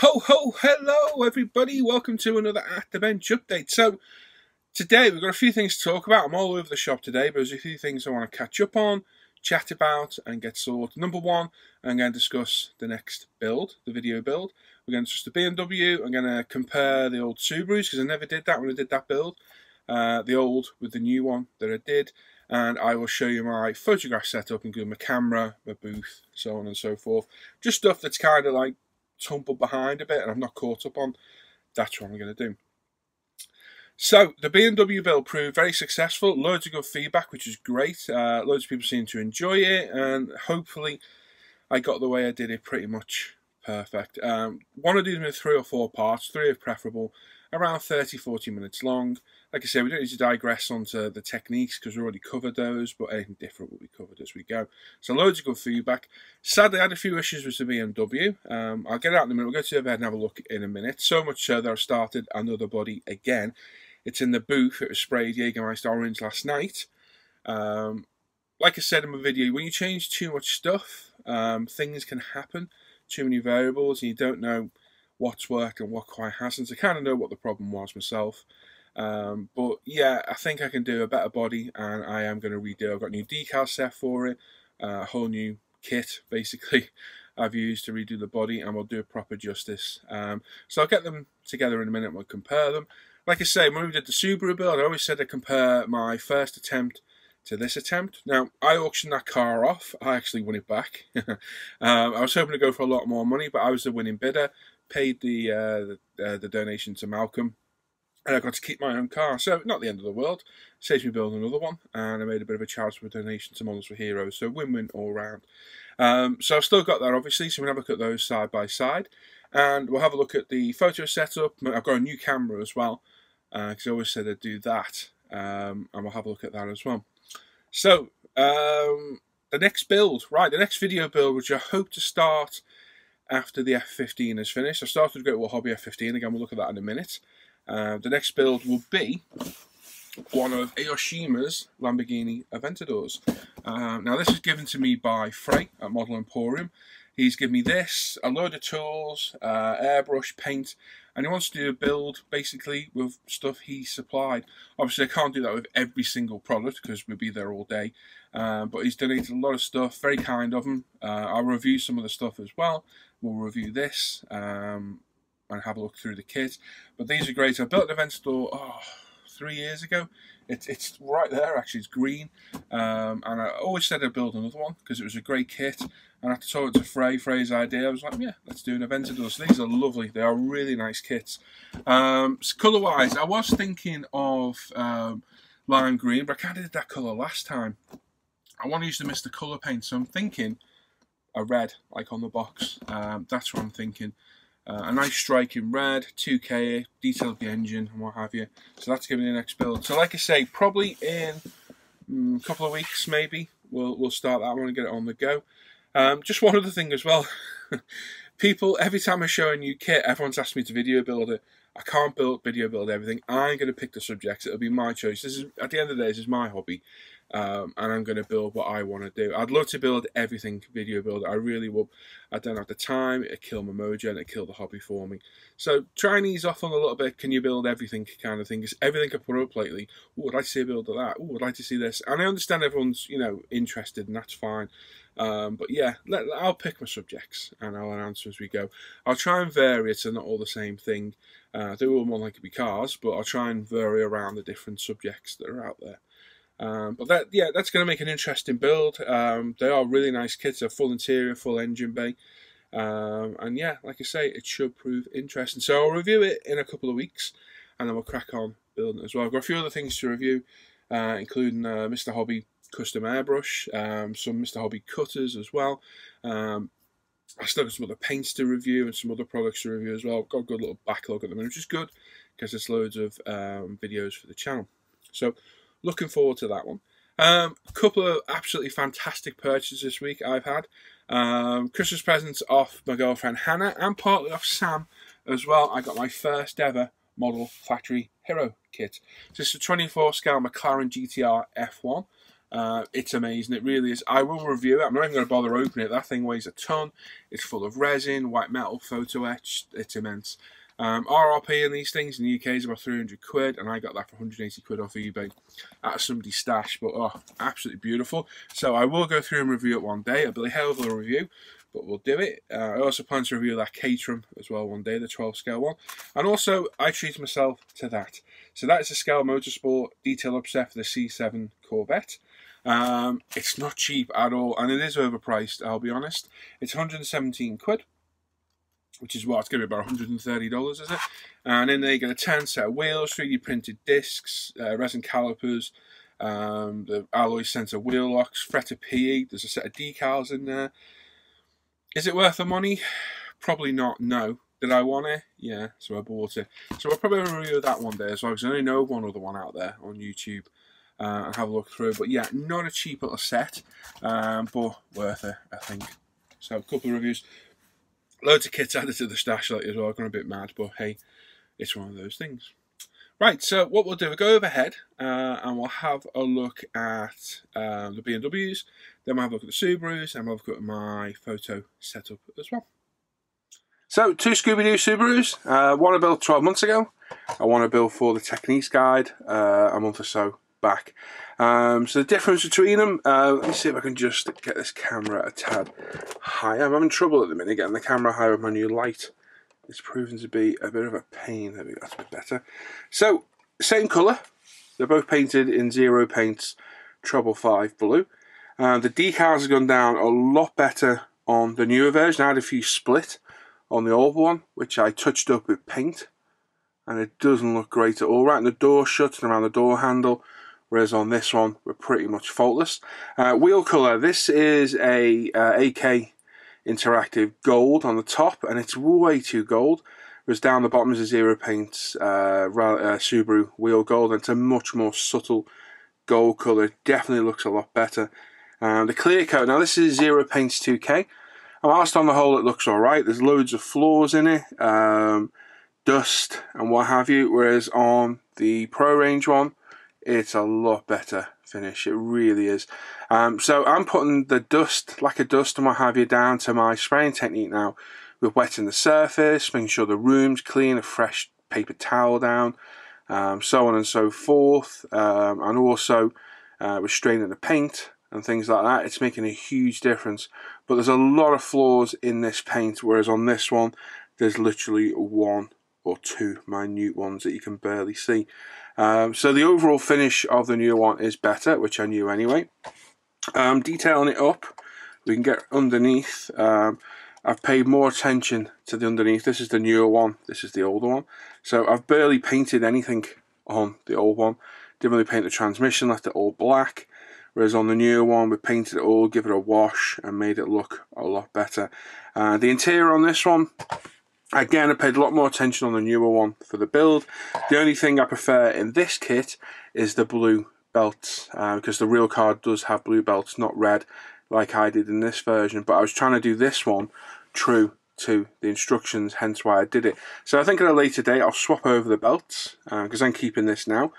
Ho ho, hello everybody, welcome to another At The Bench update. So today we've got a few things to talk about. I'm all over the shop today, but there's a few things I want to catch up on, chat about and get sorted. Number one, I'm going to discuss the next build, the video build. We're going to discuss the BMW. I'm going to compare the old Subarus because I never did that when I did that build. The old with the new one that I did. And I will show you my photograph setup, including my camera, my booth, so on and so forth. Just stuff that's kind of like tumbled behind a bit and I'm not caught up on. That's what I'm going to do. So the BMW build proved very successful, loads of good feedback, which is great. Loads of people seem to enjoy it, and hopefully I got the way I did it pretty much perfect. Want to do them in 3 or 4 parts, 3 if preferable, around 30-40 minutes long. Like I say, we don't need to digress onto the techniques because we already covered those, but anything different will be covered as we go. So loads of good feedback. Sadly, I had a few issues with the BMW. I'll get out in a minute. We'll go to the bed and have a look in a minute. So much so that I've started another body again. It's in the booth. It was sprayed Jägermeister orange last night. Like I said in my video, when you change too much stuff, things can happen. Too many variables, and you don't know what's worked and what quite hasn't. I kind of know what the problem was myself. But yeah, I think I can do a better body, and I am going to redo. I've got a new decal set for it, a whole new kit basically I've used to redo the body, and we'll do proper justice. So I'll get them together in a minute and we'll compare them. Like I say, when we did the Subaru build, I always said I'd compare my first attempt to this attempt. Now, I auctioned that car off. I actually won it back. I was hoping to go for a lot more money, but I was the winning bidder. Paid the donation to Malcolm, and I got to keep my own car. So, not the end of the world. Saves me building another one, and I made a bit of a charitable donation to Models for Heroes. So, win-win all round. So, I've still got that, obviously. So, we'll have a look at those side by side. And we'll have a look at the photo setup. I've got a new camera as well, because I always said I'd do that. And we'll have a look at that as well. So, the next build, right, the next video build, which I hope to start after the F15 is finished. I started to go to a hobby F15, again, we'll look at that in a minute. The next build will be one of Aoshima's Lamborghini Aventadors. Now, this is given to me by Frey at Model Emporium. He's given me this, a load of tools, airbrush, paint, and he wants to do a build basically with stuff he supplied. Obviously, I can't do that with every single product because we'll be there all day. But he's donated a lot of stuff, very kind of him. I'll review some of the stuff as well. We'll review this and have a look through the kit. But these are great. I built an Aventador 3 years ago. It's right there, actually. It's green. And I always said I'd build another one because it was a great kit. And after talking to Frey's idea, I was like, yeah, let's do an Aventador. So these are lovely. They are really nice kits. Colour-wise, I was thinking of lime green, but I kind of did that colour last time. I want to use the Mr. Colour paint, so I'm thinking a red, like on the box. That's what I'm thinking. A nice striking red, 2K, detailed the engine and what have you. So that's going to be the next build. So like I say, probably in a couple of weeks maybe, we'll start that one and get it on the go. Just one other thing as well. People, every time I show a new kit, everyone's asked me to video build it. I can't video build everything. I'm going to pick the subjects. It'll be my choice. This is, at the end of the day, this is my hobby. And I'm going to build what I want to do. I'd love to build everything, video build. I really would. I don't have the time. It'd kill my mojo and it'd kill the hobby for me. So try and ease off on a little bit. Can you build everything kind of thing? Because everything I put up lately, oh, I'd like to see a build of that. Oh, I'd like to see this. And I understand everyone's, interested, and that's fine. But yeah, I'll pick my subjects and I'll answer as we go. I'll try and vary it so not all the same thing. They all more likely to be cars, but I'll try and vary around the different subjects that are out there. But that's going to make an interesting build. They are really nice kits. They're full interior, full engine bay. And yeah, like I say, it should prove interesting. So I'll review it in a couple of weeks and then we'll crack on building it as well. I've got a few other things to review, including Mr. Hobby custom airbrush, some Mr. Hobby cutters as well. I still got some other paints to review and some other products to review as well. Got a good little backlog at the minute, which is good because there's loads of videos for the channel. So looking forward to that one. A couple of absolutely fantastic purchases this week I've had. Christmas presents off my girlfriend Hannah and partly off Sam as well. I got my first ever model factory hero kit. So it's a 24 scale McLaren GTR F1. It's amazing, it really is. I will review it. I'm not even going to bother opening it. That thing weighs a ton. It's full of resin, white metal, photo etched. It's immense. RRP in these things in the UK is about 300 quid, and I got that for 180 quid off eBay at somebody's stash. But oh, absolutely beautiful. So I will go through and review it one day. It'll be a hell of a review, but we'll do it. I also plan to review that Caterham as well one day, the 12 scale one. And also, I treat myself to that. So that is a Scale Motorsport detail upset for the C7 Corvette. It's not cheap at all, and it is overpriced, I'll be honest. It's 117 quid, which is what it's going to be about $130, is it? And then they get a 10 set of wheels, 3D printed discs, resin calipers, the alloy sensor wheel locks, Fretta PE. There's a set of decals in there. Is it worth the money? Probably not, no. Did I want it? Yeah, so I bought it. So I'll probably review that one day as well, because I only know one other one out there on YouTube. And have a look through. But yeah, not a cheap little set, but worth it, I think. So a couple of reviews. Loads of kits added to the stash lately as well. I've gone a bit mad, but hey, it's one of those things. Right, so what we'll do, we'll go overhead and we'll have a look at the BMWs, then we'll have a look at the Subarus, and we'll have a look at my photo setup as well. So, two Scooby-Doo Subarus. One I built 12 months ago. I want to build for the Techniques Guide a month or so back. So the difference between them, let me see if I can just get this camera a tad higher. I'm having trouble at the minute getting the camera higher with my new light. It's proven to be a bit of a pain. There we go, that's a bit better. So, same colour. They're both painted in Zero Paints Trouble 5 Blue. The decals have gone down a lot better on the newer version. I had a few split on the old one, which I touched up with paint, and it doesn't look great at all. Right in the door shuts and around the door handle, whereas on this one we're pretty much faultless. Wheel colour, this is a AK Interactive Gold on the top, and it's way too gold, whereas down the bottom is a Zero Paints Subaru Wheel Gold, and it's a much more subtle gold colour. It definitely looks a lot better. The clear coat, now this is Zero Paints 2K, and whilst on the whole it looks alright, there's loads of flaws in it, dust and what have you, whereas on the Pro Range one it's a lot better finish. It really is. So I'm putting the dust, lack of dust and what have you, down to my spraying technique now, with wetting the surface, making sure the room's clean, a fresh paper towel down, so on and so forth, and also restraining the paint and things like that. It's making a huge difference. But there's a lot of flaws in this paint, whereas on this one there's literally one or two minute ones that you can barely see. So the overall finish of the new one is better, which I knew anyway. Detailing it up, we can get underneath. I've paid more attention to the underneath. This is the newer one, this is the older one. So I've barely painted anything on the old one. Didn't really paint the transmission, left it all black. Whereas on the newer one, we painted it all, give it a wash, and made it look a lot better. The interior on this one, again, I paid a lot more attention on the newer one for the build. The only thing I prefer in this kit is the blue belts, because the real car does have blue belts, not red, like I did in this version. But I was trying to do this one true to the instructions, hence why I did it. So I think at a later date I'll swap over the belts, because I'm keeping this now.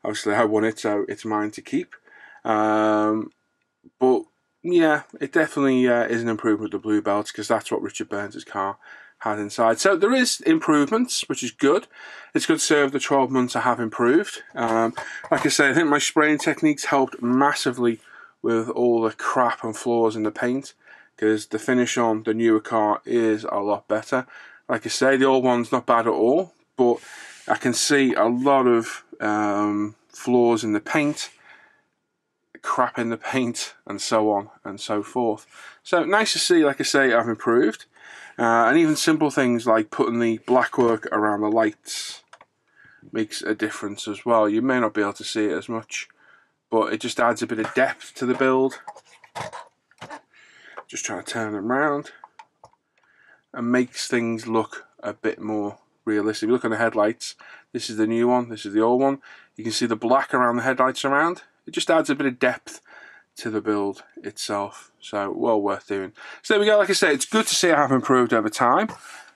Obviously I won it, so it's mine to keep. But yeah, it definitely is an improvement with the blue belts, because that's what Richard Burns' car had inside. So there is improvements, which is good. It's good to say over the 12 months I have improved. Like I say, I think my spraying techniques helped massively with all the crap and flaws in the paint, because the finish on the newer car is a lot better. Like I say, the old one's not bad at all, but I can see a lot of flaws in the paint, crap in the paint, and so on and so forth. So nice to see, like I say, I've improved. And even simple things like putting the black work around the lights makes a difference as well. You may not be able to see it as much, but it just adds a bit of depth to the build. Just trying to turn them around and makes things look a bit more realistic. If you look on the headlights, this is the new one, this is the old one. You can see the black around the headlights around. It just adds a bit of depth to the build itself, so well worth doing. So there we go. Like I say, it's good to see I have improved over time.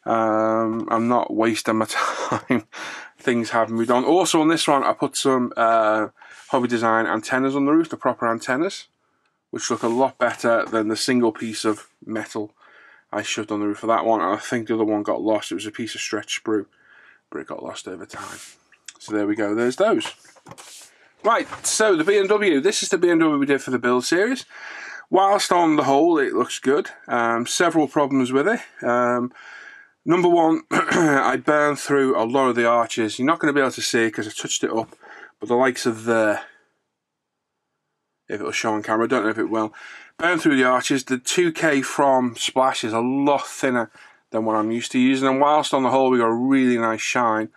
I'm not wasting my time. Things have moved on. Also on this one, I put some Hobby Design antennas on the roof, the proper antennas, which look a lot better than the single piece of metal I shoved on the roof of that one. And I think the other one got lost. It was a piece of stretch sprue, but it got lost over time. So there we go, there's those. Right, so the BMW. This is the BMW we did for the build series. Whilst on the whole, it looks good. Several problems with it. Number one, I burned through a lot of the arches. You're not going to be able to see it because I touched it up, but the likes of there, if it'll show on camera, I don't know if it will. Burned through the arches. The 2K from Splash is a lot thinner than what I'm used to using, and whilst on the whole we got a really nice shine,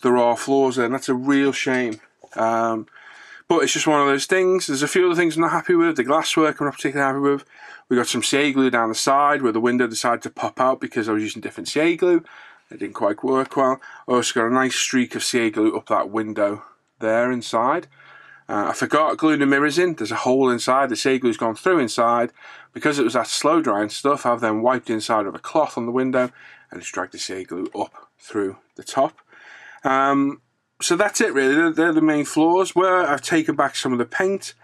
there are flaws there, and that's a real shame. But it's just one of those things. There's a few other things I'm not happy with. The glasswork I'm not particularly happy with. We got some CA glue down the side where the window decided to pop out because I was using different CA glue. It didn't quite work well. I also got a nice streak of CA glue up that window there inside. I forgot gluing the mirrors in. There's a hole inside. The CA glue's gone through inside. Because it was that slow drying stuff, I've then wiped the inside of a cloth on the window and just dragged the CA glue up through the top. So that's it really. They're the main flaws. Where I've taken back some of the paint,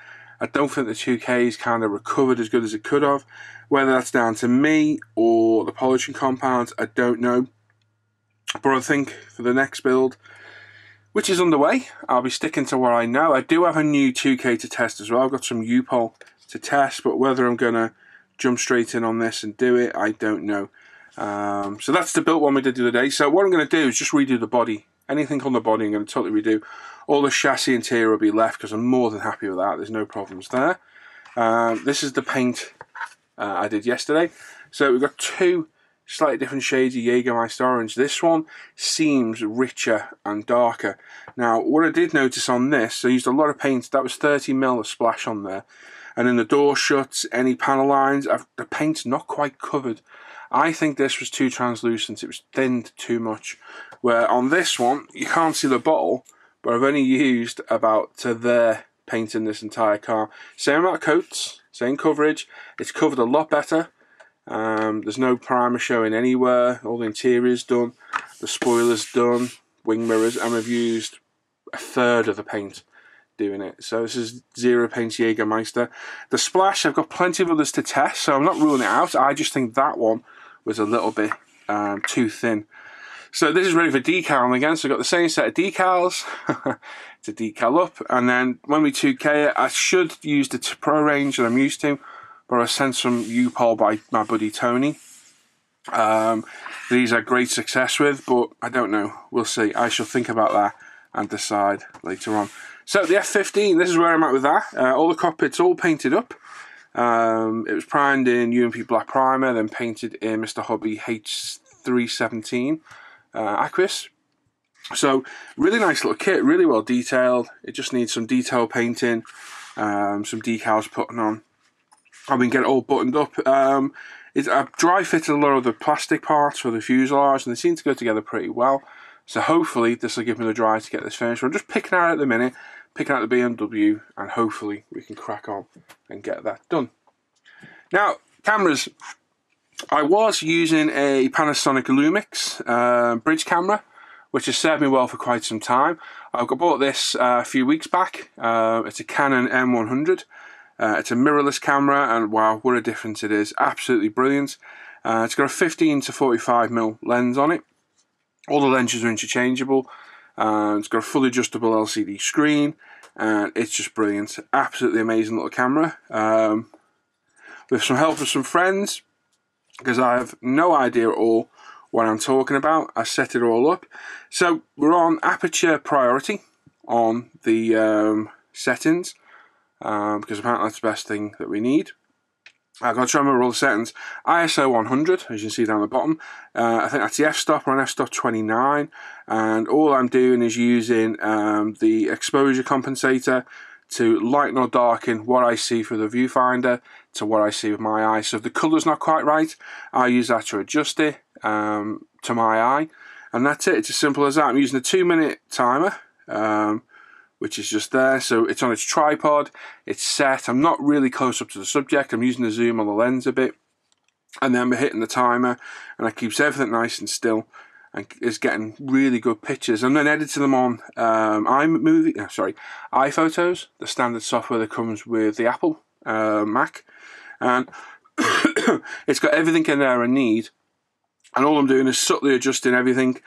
I don't think the 2K's kind of recovered as good as it could have. Whether that's down to me or the polishing compounds, I don't know. But I think for the next build, which is underway, I'll be sticking to what I know. I do have a new 2K to test as well. I've got some U-Pol to test, but whether I'm going to jump straight in on this and do it, I don't know. So that's the built one we did the other day. So what I'm going to do is just redo the body. Anything on the body I'm going to totally redo. All the chassis interior will be left because I'm more than happy with that. There's no problems there. This is the paint I did yesterday. So we've got two slightly different shades of Jägermeister orange. This one seems richer and darker. Now what I did notice on this, I used a lot of paint. That was 30mm of splash on there. And in the door shuts, any panel lines, the paint's not quite covered. I think this was too translucent. It was thinned too much. Where on this one, you can't see the bottle, but I've only used about to there paint in this entire car. Same amount of coats, same coverage. It's covered a lot better. There's no primer showing anywhere. All the interior's done. The spoiler's done. Wing mirrors, and we've used a third of the paint doing it. So this is Zero Paints Jägermeister. The splash, I've got plenty of others to test, so I'm not ruling it out. I just think that one was a little bit too thin. So this is ready for decaling again. So I've got the same set of decals to decal up, and then when we 2K it, I should use the Pro range that I'm used to, but I sent some U-Pol by my buddy Tony. These are great success with, but I don't know. We'll see. I shall think about that and decide later on. So the F15, this is where I'm at with that. All the cockpit's all painted up. It was primed in UMP Black Primer, then painted in Mr. Hobby H317 Aquis. So really nice little kit, really well detailed. It just needs some detail painting, some decals putting on. I mean, get it all buttoned up. I've dry fitted a lot of the plastic parts for the fuselage, and they seem to go together pretty well. So hopefully this will give me the dry to get this finished. I'm just picking out at the minute, picking out the BMW, and hopefully we can crack on and get that done. Now, cameras. I was using a Panasonic Lumix bridge camera, which has served me well for quite some time. I bought this a few weeks back. It's a Canon M100. It's a mirrorless camera, and wow, what a difference it is. Absolutely brilliant. It's got a 15 to 45mm lens on it. All the lenses are interchangeable. It's got a fully adjustable LCD screen, and it's just brilliant. Absolutely amazing little camera. With some help of some friends, because I have no idea at all what I'm talking about. I set it all up. So we're on aperture priority on the settings, because apparently that's the best thing that we need. I've got to try and remember all the settings. ISO 100, as you can see down the bottom. I think that's the f-stop. We're on f-stop 29. And all I'm doing is using the exposure compensator to lighten or darken what I see through the viewfinder to what I see with my eye. So if the colour's not quite right, I use that to adjust it to my eye. And that's it. It's as simple as that. I'm using a 2-minute timer, which is just there. So it's on its tripod. It's set. I'm not really close up to the subject. I'm using the zoom on the lens a bit. and then we're hitting the timer, and it keeps everything nice and still, and is getting really good pictures. I'm then editing them on iPhotos, the standard software that comes with the Apple Mac, and it's got everything in there I need, and all I'm doing is subtly adjusting everything,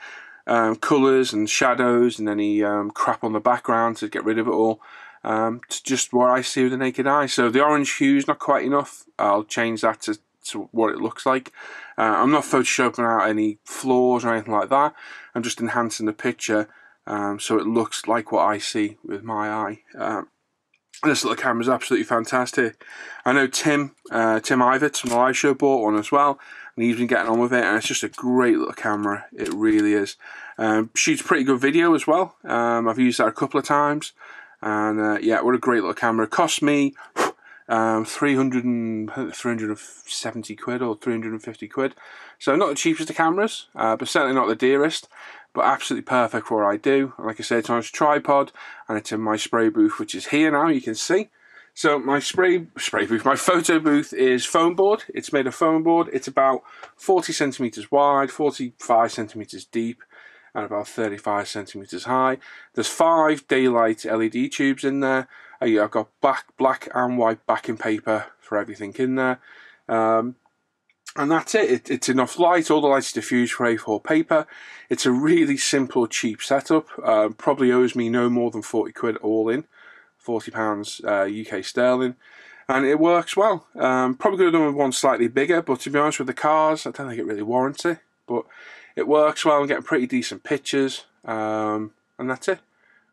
colours and shadows and any crap on the background to get rid of it all, to just what I see with the naked eye. So the orange hue is not quite enough. I'll change that to what it looks like. I'm not photoshopping out any flaws or anything like that. I'm just enhancing the picture so it looks like what I see with my eye. This little camera is absolutely fantastic. I know Tim Ivett from the live show bought one as well, and he's been getting on with it, and it's just a great little camera. It really is. Shoots pretty good video as well. I've used that a couple of times, and yeah, what a great little camera. It cost me 370 quid or 350 quid. So not the cheapest of cameras, but certainly not the dearest, but absolutely perfect for what I do. And like I said, it's on a tripod, and it's in my spray booth, which is here now, you can see. So my my photo booth is foam board. It's made of foam board. It's about 40 centimeters wide, 45 centimeters deep, and about 35 centimeters high. There's 5 daylight LED tubes in there. I've got black and white backing paper for everything in there. And that's it. It's enough light. All the light's diffused for A4 paper. It's a really simple, cheap setup. Probably owes me no more than 40 quid all in. £40 UK sterling. And it works well. Probably could have done with one slightly bigger, but to be honest with the cars, I don't think it really warrants it. But it works well. I'm getting pretty decent pictures. And that's it.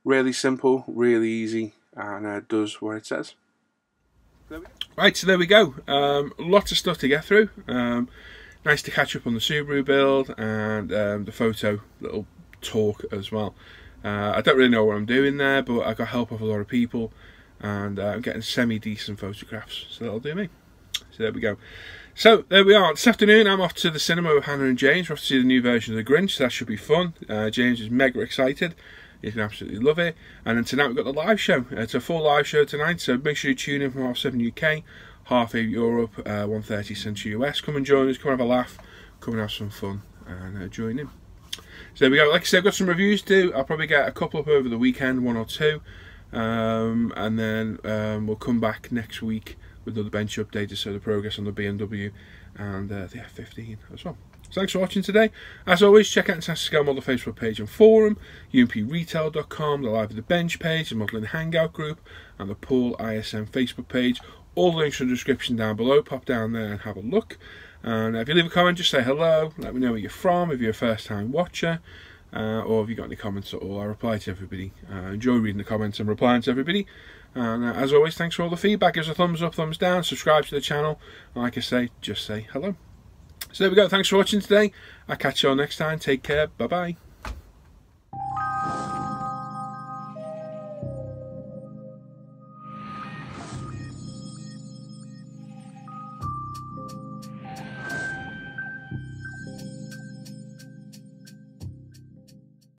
Really simple, really easy, and it does what it says. Right, so there we go. Lots of stuff to get through. Nice to catch up on the Subaru build and the photo little talk as well. I don't really know what I'm doing there, but I got help of a lot of people, and I'm getting semi-decent photographs, so that'll do me. So there we go. So there we are. This afternoon I'm off to the cinema with Hannah and James. We're off to see the new version of The Grinch, so that should be fun. James is mega excited. He's going to absolutely love it. And then tonight we've got the live show. It's a full live show tonight, so make sure you tune in from 7 UK, 8 Europe, 1:30 Central US. Come and join us, come and have a laugh, come and have some fun, and join in. So there we go. Like I said, I've got some reviews to do. I'll probably get a couple up over the weekend, 1 or 2. And then we'll come back next week with another bench update to show the progress on the BMW and the F15 as well. So thanks for watching today. As always, check out Fantastic Scale Model Facebook page and forum, umpretail.com, the Live at the Bench page, the Modelling Hangout group, and the Paul ISM Facebook page. All the links are in the description down below. Pop down there and have a look. And if you leave a comment, just say hello. Let me know where you're from, if you're a first-time watcher, or if you've got any comments at all. I reply to everybody. Enjoy reading the comments and replying to everybody. And as always, thanks for all the feedback. Give us a thumbs up, thumbs down, subscribe to the channel. And like I say, just say hello. So there we go. Thanks for watching today. I'll catch you all next time. Take care. Bye-bye.